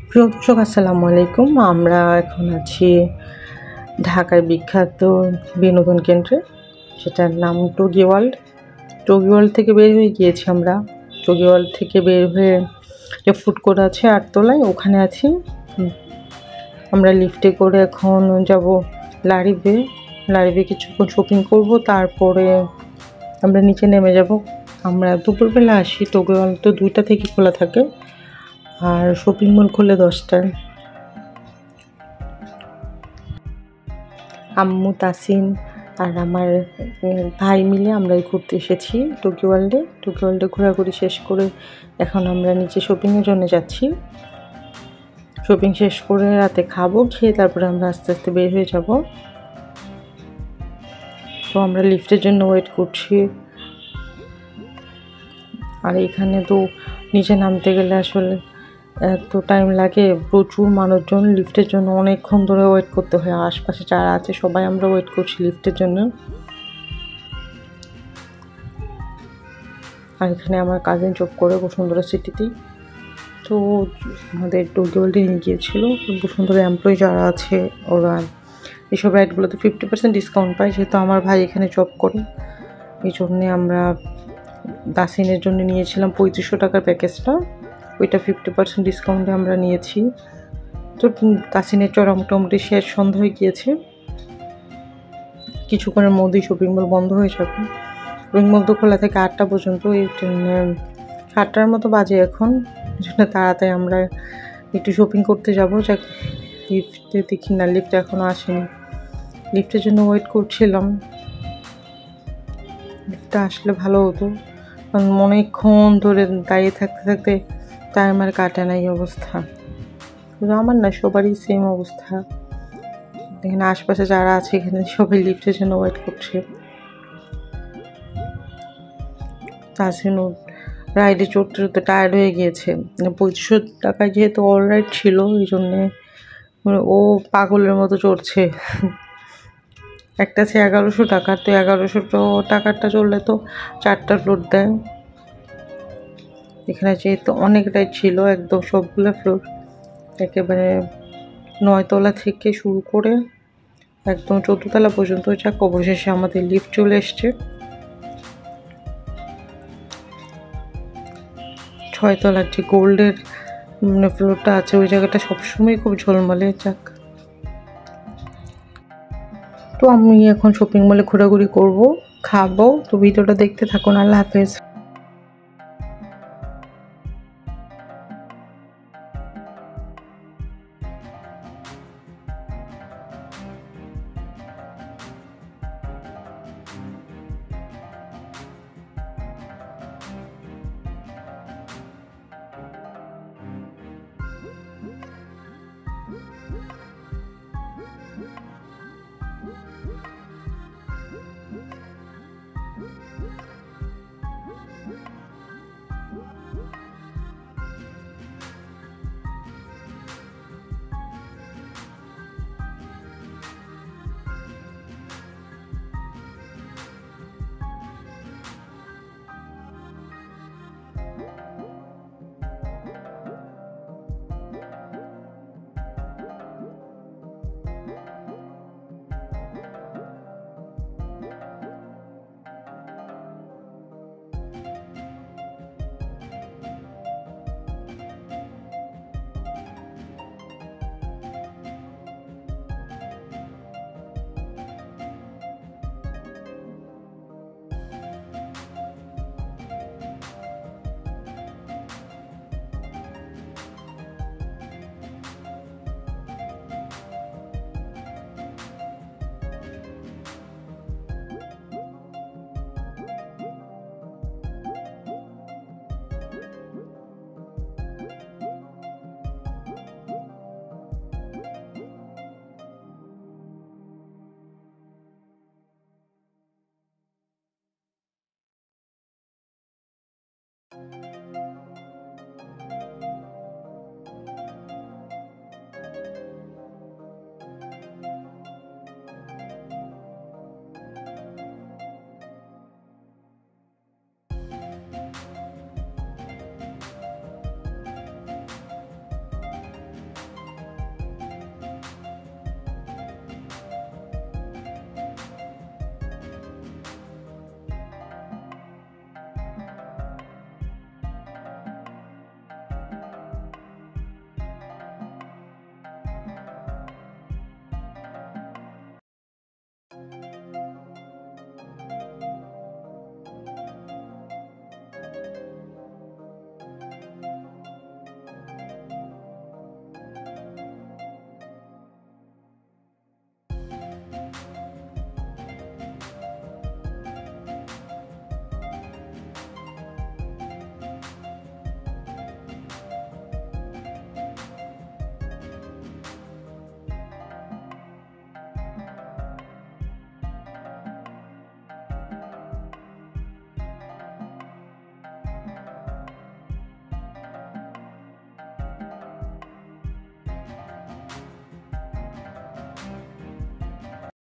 প্রিয় দর্শক আসসালামু আলাইকুম। আমরা এখন আছি ঢাকার বিখ্যাত বিনোদন কেন্দ্রে, সেটার নাম টগি ওয়ার্ল্ড। টগি ওয়ার্ল্ড থেকে বের হয়ে গিয়েছি আমরা। টগি ওয়ার্ল্ড থেকে বের হয়ে যে ফুড কোর্ট আছে ৮ তলায়, ওখানে আছি। আমরা লিফটে করে এখন যাব লারিভে। লারিভে কিছুক্ষণ শপিং করব, তারপরে আমরা নিচে নেমে যাব। আমরা দুপুরবেলা আসি। টগি ওয়ার্ল্ড তো 2টা থেকে খোলা থাকে, আর শপিং মল খুলে 10টায়। আম্মু, তাসিন আর আমার ভাই মিলে আমরা ঘুরতে এসেছি টগি ওয়ার্ল্ডে। টগি ওয়ার্ল্ডে ঘোরাঘুরি শেষ করে এখন আমরা নিচে শপিংয়ের জন্য যাচ্ছি। শপিং শেষ করে রাতে খাবো, খেয়ে তারপরে আমরা আস্তে আস্তে বের হয়ে যাব। তো আমরা লিফটের জন্য ওয়েট করছি। আর এখানে তো নিচে নামতে গেলে আসলে এত টাইম লাগে, প্রচুর মানুষজন। লিফটের জন্য অনেকক্ষণ ধরে ওয়েট করতে হয়। আশপাশে যারা আছে সবাই আমরা ওয়েট করছি লিফটের জন্য। আর এখানে আমার কাজিন জব করে বসুন্ধরা সিটিতেই। তো আমাদের টগি ওয়ার্ল্ডে নিয়ে গিয়েছিল। বসুন্ধরা এমপ্লয়ি যারা আছে ওরা এইসব রাইডগুলোতে 50% ডিসকাউন্ট পায়। যেহেতু আমার ভাই এখানে জব করে, এই জন্যে আমরা দাসিনের জন্য নিয়েছিলাম 3500 টাকার প্যাকেজটা। ওইটা 50% ডিসকাউন্টে আমরা নিয়েছি। তো দাসিনের চড়া মোটামুটি শেষ, সন্ধ্যা হয়ে গিয়েছে। কিছুক্ষণের মধ্যেই শপিং মল বন্ধ হয়ে যাবে। শপিং মল তো খোলা থাকে 8টা পর্যন্ত। এই 7টার মতো বাজে এখন, জন্য তাড়াতাড়ি আমরা একটু শপিং করতে যাব। যাক, লিফটে দেখি না, লিফট এখনও আসেনি। লিফটের জন্য ওয়েট করছিলাম। লিফটটা আসলে ভালো হতো, কারণ অনেকক্ষণ ধরে দাঁড়িয়ে থাকতে থাকতে টাইমার কাটে না। এই অবস্থা শুধু আমার না, সবারই সেম অবস্থা। এখানে আশপাশে যারা আছে এখানে সবাই লিফটের জন্য ওয়েট করছে। তাসিনও রাইডে চড়তে চড়তে টায়ার্ড হয়ে গিয়েছে। 2500 টাকায় যেহেতু অল রাইড ছিল, এই জন্যে ও পাগলের মতো চড়ছে। একটা আছে 1100 টাকার, তো 1100 টাকারটা চললে তো 4টা ফ্লোর দেয়। এখানে যেহেতু অনেক রাইড ছিল, একদম সবগুলো ফ্লোর, একেবারে 9 তলা থেকে শুরু করে একদম 14 তলা পর্যন্ত। যাক, অবশেষে আমাদের লিফট চলে এসছে। 6 তলার যে গোল্ডের ফ্লোরটা আছে, ওই জায়গাটা সবসময় খুব ঝলমলে। যাক, তো আমি এখন শপিং মলে ঘোরাঘুরি করব, খাবো। তো ভিডিওটা দেখতে থাকুন। আল্লাহ হাফেজ।